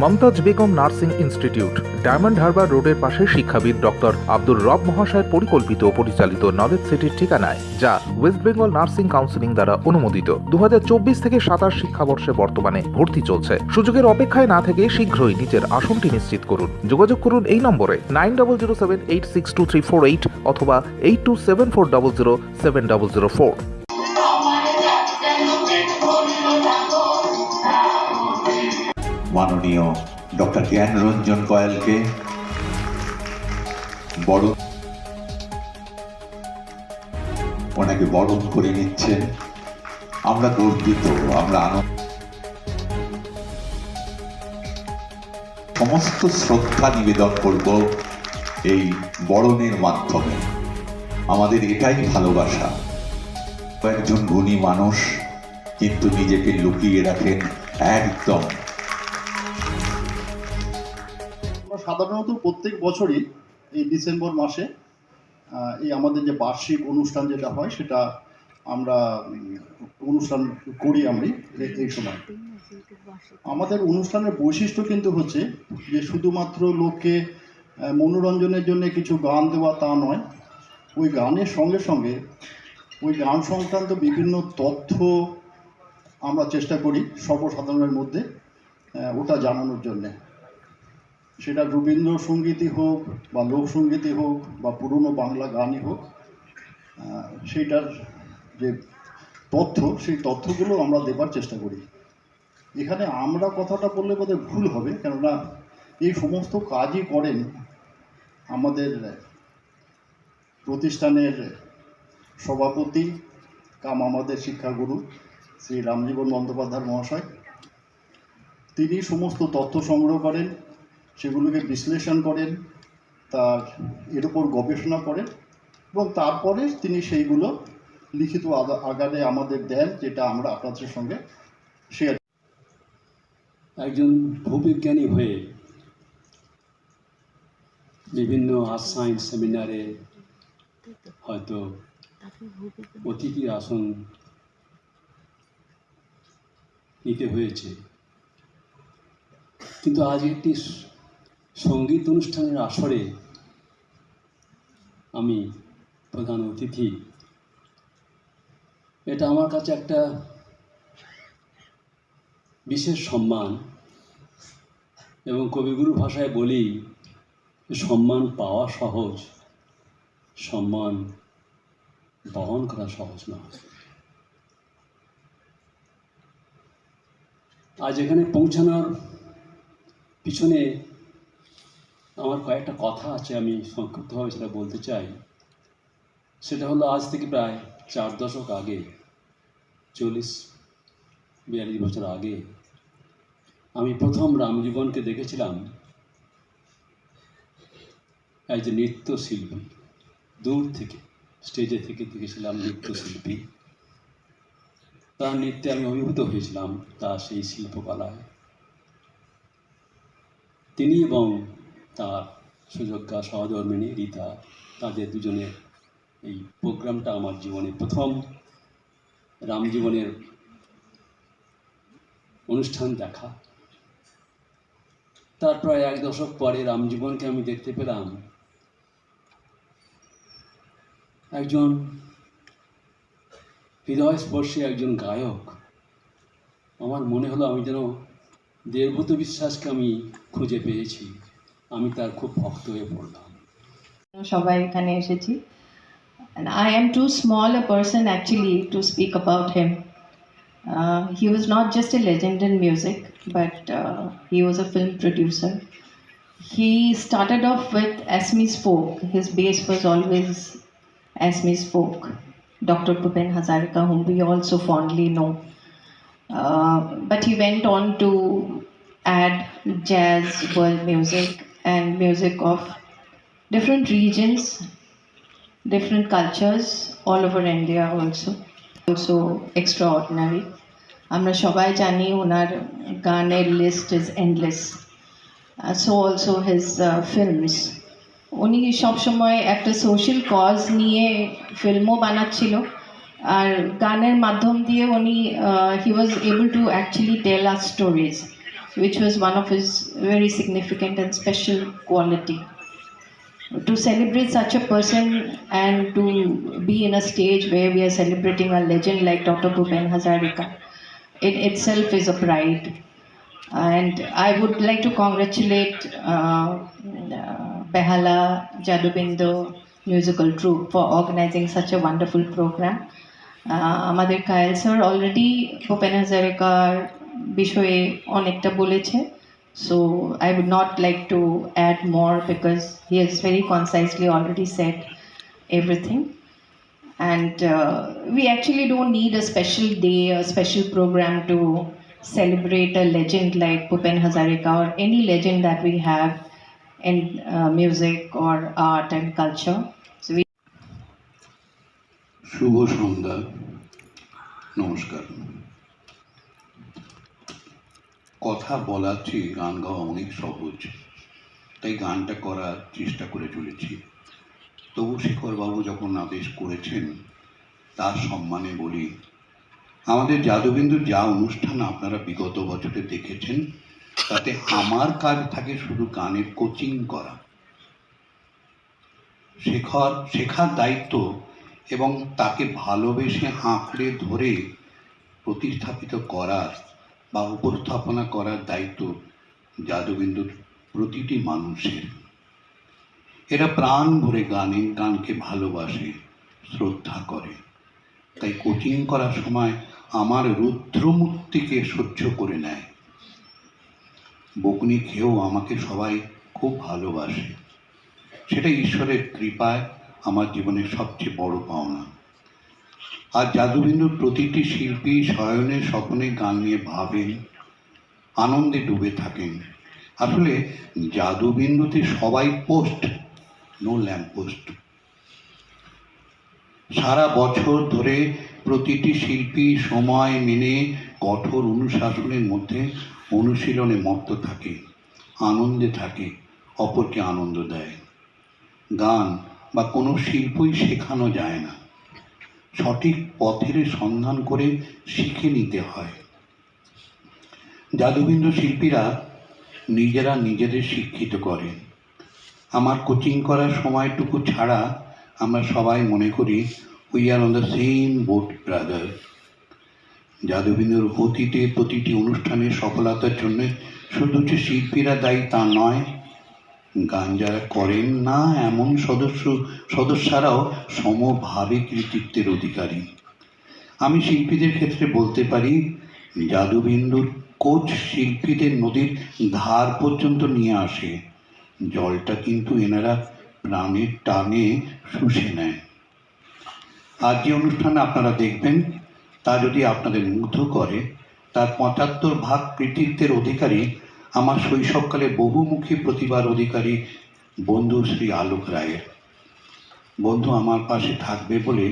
Mumtaz Begum nursing institute, Diamond Harbour রোডের পাশে শিক্ষাবিদ ডক্টর আব্দুর রব মহাশয়ের পরিকল্পিত ও পরিচালিত নলেজ সিটির ঠিকানায়, যা ওয়েস্ট বেঙ্গল নার্সিং কাউন্সিলিং দ্বারা অনুমোদিত। 2024 থেকে 27 শিক্ষাবর্ষে বর্তমানে ভর্তি চলছে। সুযোগের অপেক্ষায় না থেকে শীঘ্রই নিজের আসনটি নিশ্চিত করুন। যোগাযোগ করুন এই নম্বরে 9007862348 অথবা 8274007004। মাননীয় ডক্টর জ্ঞান রঞ্জন কয়ালকে ওনাকে বরণ করে নিচ্ছেন। আমরা গর্বিত, আমরা আনন্দ। সমস্ত শ্রদ্ধা নিবেদন করব এই বরণের মাধ্যমে। আমাদের এটাই ভালোবাসা। একজন গুণী মানুষ, কিন্তু নিজেকে লুকিয়ে রাখেন একদম। সাধারণত প্রত্যেক বছরই এই ডিসেম্বর মাসে এই আমাদের যে বার্ষিক অনুষ্ঠান যেটা হয়, সেটা আমরা অনুষ্ঠান করি। আমরা এই সময় আমাদের অনুষ্ঠানের বৈশিষ্ট্য কিন্তু হচ্ছে যে শুধুমাত্র লোককে মনোরঞ্জনের জন্য কিছু গান দেওয়া তা নয়, ওই গানের সঙ্গে সঙ্গে ওই গান সংক্রান্ত বিভিন্ন তথ্য আমরা চেষ্টা করি সর্বসাধারণের মধ্যে ওটা জানানোর জন্যে। সেটা রবীন্দ্রসঙ্গীতই হোক বা লোকসঙ্গীতই হোক বা পুরনো বাংলা গানই হোক, সেইটার যে তথ্য, সেই তথ্যগুলো আমরা দেবার চেষ্টা করি। এখানে আমরা কথাটা বললে বোধহয় ভুল হবে, কেননা এই সমস্ত কাজই করেন আমাদের প্রতিষ্ঠানের সভাপতি কাম আমাদের শিক্ষাগুরু শ্রী রামজীবন বন্দ্যোপাধ্যায় মহাশয়। তিনি সমস্ত তথ্য সংগ্রহ করেন, সেগুলোকে বিশ্লেষণ করেন, তার এর উপর গবেষণা করেন এবং তারপরে তিনি সেইগুলো লিখিত আকারে আমাদের দেন, যেটা আমরা আপনাদের সঙ্গে শেয়ার। একজন ভূবিজ্ঞানী হয়ে বিভিন্ন আর্টস সায়েন্স সেমিনারে হয়তো অতিথির আসন নিতে হয়েছে, কিন্তু আজ একটি সঙ্গীত অনুষ্ঠানের আসরে আমি প্রধান অতিথি। এটা আমার কাছে একটা বিশেষ সম্মান, এবং কবিগুরু ভাষায় বলি, সম্মান পাওয়া সহজ, সম্মান বহন করা সহজ নয়। আজ এখানে পৌঁছানোর পিছনে আমার কয়েকটা কথা আছে, আমি সংক্ষিপ্তভাবে সেটা বলতে চাই। সেটা হলো, আজ থেকে প্রায় 4 দশক আগে, 40-42 বছর আগে আমি প্রথম রামজীবনকে দেখেছিলাম একজন নৃত্যশিল্পী। দূর থেকে, স্টেজে থেকে দেখেছিলাম নৃত্যশিল্পী। তার নৃত্যে আমি অভিভূত হয়েছিলাম, তার সেই শিল্পকলায়। তিনি এবং তার সুযোগ্যা সহধর্মিণী রীতা, তাদের দুজনের এই প্রোগ্রামটা আমার জীবনে প্রথম রামজীবনের অনুষ্ঠান দেখা। তার প্রায় 1 দশক পরে রামজীবনকে আমি দেখতে পেলাম একজন হৃদয়স্পর্শী একজন গায়ক। আমার মনে হলো আমি যেন দেবব্রত বিশ্বাসকে আমি খুঁজে পেয়েছি। আমি তার খুব ভক্ত হয়ে পড়লাম। সবাই এখানে এসেছি, and I am too small a person actually to speak about him. He was not just a legend in music, but he was a film producer. He started off with Assamese folk. His base was always Assamese folk. Dr. Bhupen Hazarika, whom we also fondly know. But he went on to add jazz, world music, and music of different regions, different cultures all over India also extraordinary. আমরা সবাই জানি ওনার গানের list is endless, so also his films. উনি সবসময় একটা social cause নিয়ে ফিল্মও বানাচ্ছিল, আর গানের মাধ্যম দিয়ে উনি he was able to actually tell us stories. which was one of his very significant and special quality. To celebrate such a person and to be in a stage where we are celebrating a legend like Dr. Bhupen Hazarika, in itself is a pride. And I would like to congratulate Behala Jadubindo Musical Troupe for organizing such a wonderful program. আমাদের কায়েল sir already Bhupen হাজারিকার বিষয়ে অনেকটা বলেছে, so I would not like to add more because he has very concisely already said everything. And we actually don't need a special day, a special program to celebrate a legend like Bhupen Hazarika or any legend that we have in music or art and culture. So we শুভ সন্ধ্যা, নমস্কার। কথা বলার চেয়ে গান গাওয়া অনেক সহজ, তাই গানটা করার চেষ্টা করে চলেছি। তবু শেখরবাবু যখন আদেশ করেছেন তার সম্মানে বলি, আমাদের জাদুবিন্দুর যা অনুষ্ঠান আপনারা বিগত বছরে দেখেছেন তাতে আমার কাজ থাকে শুধু গানের কোচিং করা। শেখার দায়িত্ব এবং তাকে ভালোবেসে আঁকড়ে ধরে প্রতিস্থাপিত করার বা উপস্থাপনা করার দায়িত্ব জাদুবিন্দুর প্রতিটি মানুষের। এরা প্রাণ ভরে গানকে ভালোবাসে, শ্রদ্ধা করে। তাই কোচিং করার সময় আমার রুদ্রমূর্তিকে সহ্য করে নেয়। বকুনি খেয়েও আমাকে সবাই খুব ভালোবাসে। সেটা ঈশ্বরের কৃপায় আমার জীবনের সবচেয়ে বড় পাওনা। আর জাদুবিন্দুর প্রতিটি শিল্পী শয়নে স্বপ্নে গান নিয়ে ভাবেন, আনন্দে ডুবে থাকেন। আসলে জাদুবিন্দুতে সবাই পোস্ট, নো ল্যাম্পপোস্ট। সারা বছর ধরে প্রতিটি শিল্পী সময় মেনে কঠোর অনুশাসনের মধ্যে অনুশীলনে মত্ত থাকে, আনন্দে থাকে, অপরকে আনন্দ দেয়। গান বা কোনো শিল্পই শেখানো যায় না, সঠিক পথের সন্ধান করে শিখে নিতে হয়। জাদুবিন্দু শিল্পীরা নিজেরা নিজেদের শিক্ষিত করে। আমার কোচিং করার সময়টুকু ছাড়া আমরা সবাই মনে করি we are on the same boat brother. জাদুবিন্দুর অতীতে প্রতিটি অনুষ্ঠানের সফলতার জন্য শুধু যে শিল্পীরা দায়ী তা নয়, গান যারা করেন না এমন সদস্যরাও সমভাবে কৃতিত্বের অধিকারী। আমি শিল্পীদের ক্ষেত্রে বলতে পারি, জাদুবিন্দুর কোচ শিল্পীদের নদীর ধার পর্যন্ত নিয়ে আসে, জলটা কিন্তু এনারা প্রাণের টানে শুষে নেয়। আর যে অনুষ্ঠান আপনারা দেখবেন তা যদি আপনাদের মুগ্ধ করে, তার ৭৫% কৃতিত্বের অধিকারী আমার শৈশবকালে বহুমুখী প্রতিভার অধিকারী বন্ধু শ্রী আলোক রায়ের। বন্ধু আমার পাশে থাকবে বলে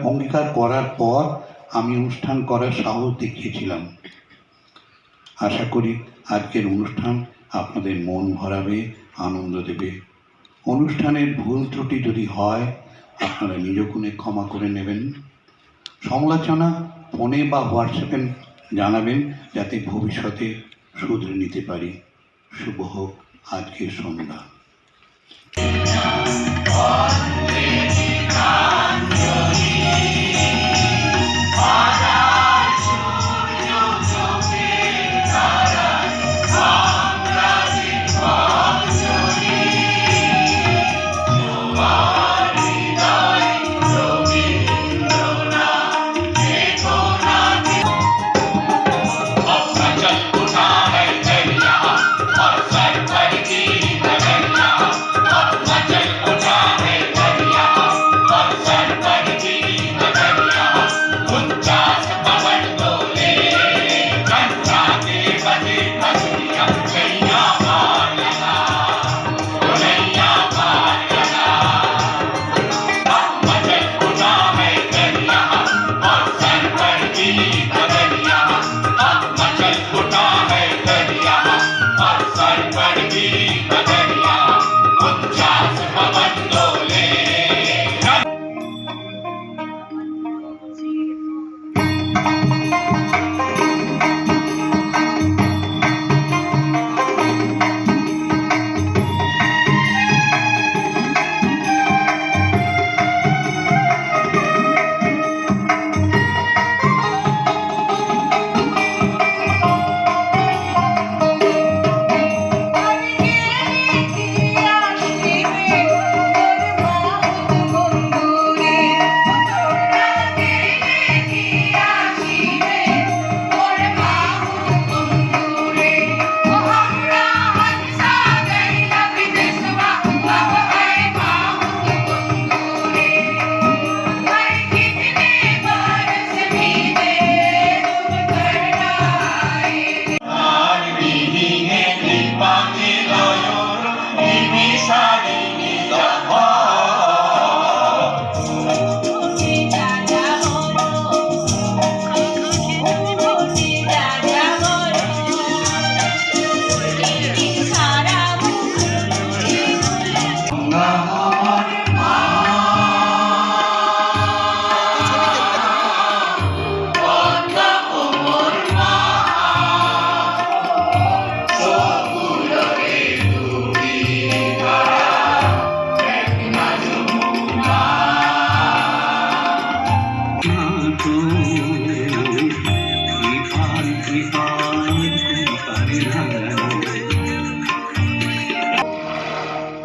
অঙ্গীকার করার পর আমি অনুষ্ঠান করার সাহস দেখিয়েছিলাম। আশা করি আজকের অনুষ্ঠান আপনাদের মন ভরাবে, আনন্দ দেবে। অনুষ্ঠানের ভুল ত্রুটি যদি হয় আপনারা নিজ গুণে ক্ষমা করে নেবেন। সমালোচনা ফোনে বা হোয়াটসঅ্যাপে জানাবেন যাতে ভবিষ্যতে শুধরে নিতে পারি। শুভ হোক আজকের সন্ধ্যা। Jai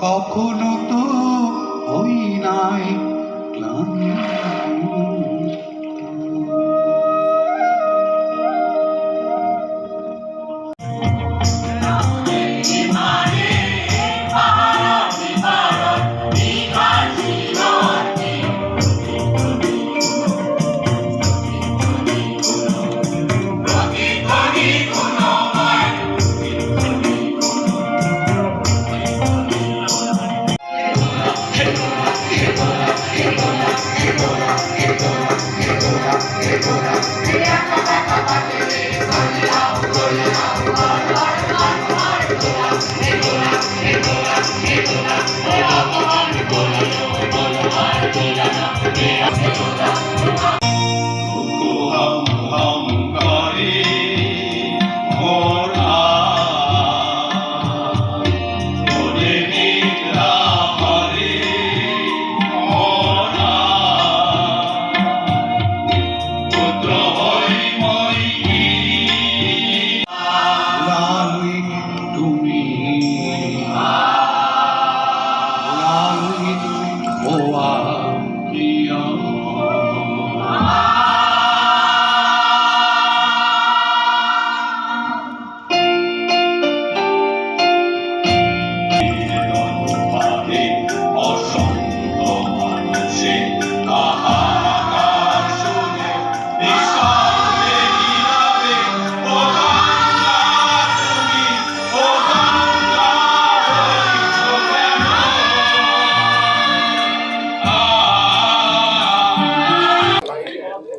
কখনো তো হই নাই ক্লান্ত।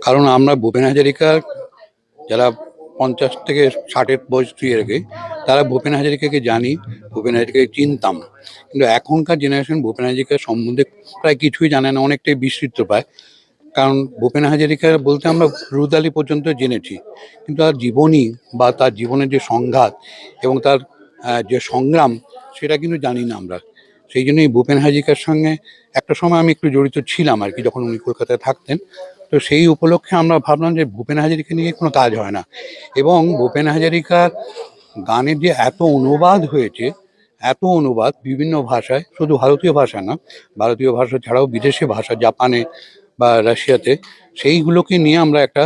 কারণ আমরা ভূপেন হাজারিকার যারা 50 থেকে 60-এর বয়স ছুঁয়ে রেখে তারা ভূপেন হাজারিকাকে জানি, ভূপেন হাজারিকাকে চিনতাম, কিন্তু এখনকার জেনারেশন ভূপেন হাজারিকার সম্বন্ধে প্রায় কিছুই জানে না, অনেকটাই বিস্তৃত পায়। কারণ ভূপেন হাজারিকা বলতে আমরা রুদালি পর্যন্ত জেনেছি, কিন্তু তার জীবনী বা তার জীবনের যে সংঘাত এবং তার যে সংগ্রাম সেটা কিন্তু জানি না আমরা। সেই জন্যই ভূপেন হাজারিকার সঙ্গে একটা সময় আমি একটু জড়িত ছিলাম আর কি, যখন উনি কলকাতায় থাকতেন। তো সেই উপলক্ষে আমরা ভাবলাম যে ভূপেন হাজারিকা নিয়ে কোনো কাজ হয় না, এবং ভূপেন হাজারিকার গানের যে এত অনুবাদ হয়েছে, এত অনুবাদ বিভিন্ন ভাষায়, শুধু ভারতীয় ভাষা না, ভারতীয় ভাষা ছাড়াও বিদেশি ভাষা, জাপানে বা রাশিয়াতে, সেইগুলোকে নিয়ে আমরা একটা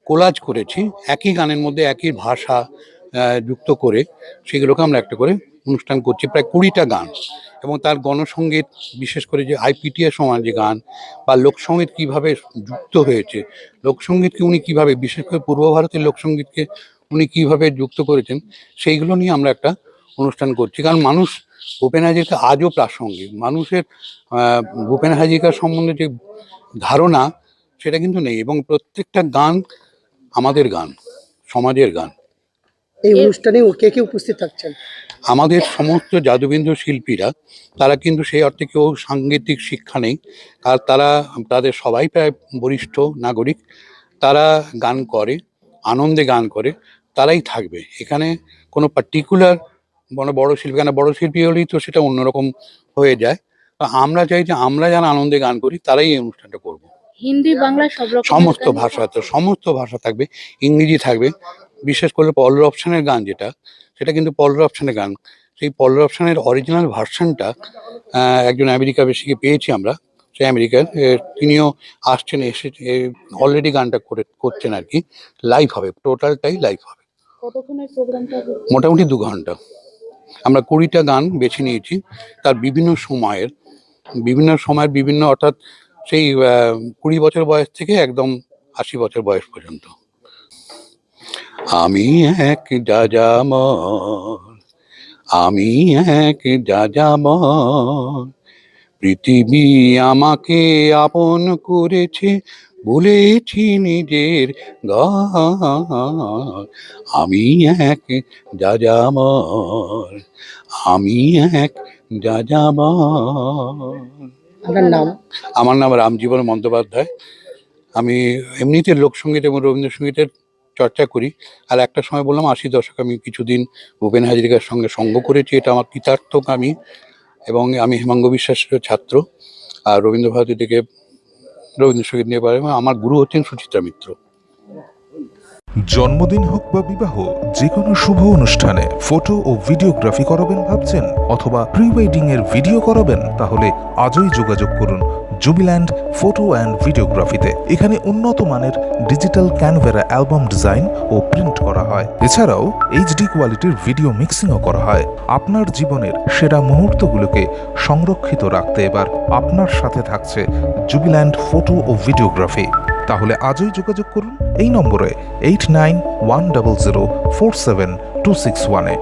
কোলাজ করেছি, একই গানের মধ্যে একই ভাষা যুক্ত করে সেগুলোকে আমরা একটা করে অনুষ্ঠান করছি, প্রায় 20টা গান। এবং তার গণসঙ্গীত, বিশেষ করে যে আইপিটিএ সমাজ যে গান বা লোকসঙ্গীত কীভাবে যুক্ত হয়েছে, লোকসঙ্গীতকে উনি কীভাবে, বিশেষ করে পূর্ব ভারতের লোকসঙ্গীতকে উনি কীভাবে যুক্ত করেছেন, সেইগুলো নিয়ে আমরা একটা অনুষ্ঠান করছি। কারণ মানুষ ভূপেন হাজারিকা আজও প্রাসঙ্গিক, মানুষের ভূপেন হাজারিকার সম্বন্ধে যে ধারণা সেটা কিন্তু নেই, এবং প্রত্যেকটা গান আমাদের গান, সমাজের গান। এই অনুষ্ঠানে কে কে উপস্থিত থাকছেন? আমাদের সমস্ত জাদুবিন্দু শিল্পীরা, তারা কিন্তু সেই অর্থে কেউ সাংগীতিক শিক্ষা নেই, আর তাদের সবাই প্রায় বরিষ্ঠ নাগরিক, তারা গান করে, আনন্দে গান করে, তারাই থাকবে এখানে। কোনো পার্টিকুলার মানে বড় শিল্পী, কেন বড় শিল্পী হলেই তো সেটা অন্যরকম হয়ে যায়। তো আমরা চাই যে আমরা যারা আনন্দে গান করি তারাই এই অনুষ্ঠানটা করব। হিন্দি, বাংলা সব রকম সমস্ত ভাষা, তো সমস্ত ভাষা থাকবে, ইংরেজি থাকবে, বিশেষ করে পল রবসনের গান যেটা, সেটা কিন্তু পল রবসনের গান। সেই পল রবসনের অরিজিনাল ভার্সনটা একজন আমেরিকাবাসীকে পেয়েছি আমরা, সেই আমেরিকার, তিনিও আসছেন, এসে অলরেডি গানটা করছেন আর কি। লাইভ হবে, টোটালটাই লাইভ হবে। কতক্ষণের প্রোগ্রামটা? মোটামুটি 2 ঘন্টা। আমরা 20টা গান বেছে নিয়েছি, তার বিভিন্ন সময়ের বিভিন্ন, অর্থাৎ সেই 20 বছর বয়স থেকে একদম 80 বছর বয়স পর্যন্ত। আমি এক যাযাবর, আমি এক যাযাবর, পৃথিবী আমাকে আপন করেছে, ভুলেছি নিজের ঘর। আমি এক যাযাবর, আমি এক যা যাবার। আপনার নাম? আমার নাম রামজীবন বন্দ্যোপাধ্যায়। আমি এমনিতে লোকসঙ্গীত এবং রবীন্দ্রসঙ্গীতের চর্চা করি। আর একটা সময় বললাম 80 দশক আমি কিছুদিন ভূপেন হাজরিকার সঙ্গে সঙ্গ করেছি, এটা আমার কৃতার্থক আমি। এবং আমি হেমাঙ্গ বিশ্বাসের ছাত্র, আর রবীন্দ্রভারতী থেকে রবীন্দ্রসঙ্গীত নিয়ে পারি। আমার গুরু হচ্ছেন সুচিত্রা মিত্র। জন্মদিন হোক বা বিবাহ, যে কোনো শুভ অনুষ্ঠানে ফটো ও ভিডিওগ্রাফি করাবেন ভাবছেন, অথবা প্রি ওয়েডিং এর ভিডিও করাবেন, তাহলে আজই যোগাযোগ করুন জুবিল্যান্ড ফটো অ্যান্ড ভিডিওগ্রাফিতে। এখানে উন্নত মানের ডিজিটাল ক্যানভেরা অ্যালবাম ডিজাইন ও প্রিন্ট করা হয়। এছাড়াও এইচডি কোয়ালিটির ভিডিও মিক্সিংও করা হয়। আপনার জীবনের সেরা মুহূর্তগুলোকে সংরক্ষিত রাখতে এবার আপনার সাথে থাকছে জুবিল্যান্ড ফটো ও ভিডিওগ্রাফি। তাহলে আজই যোগাযোগ করুন এই নম্বরে 8910047261-এ।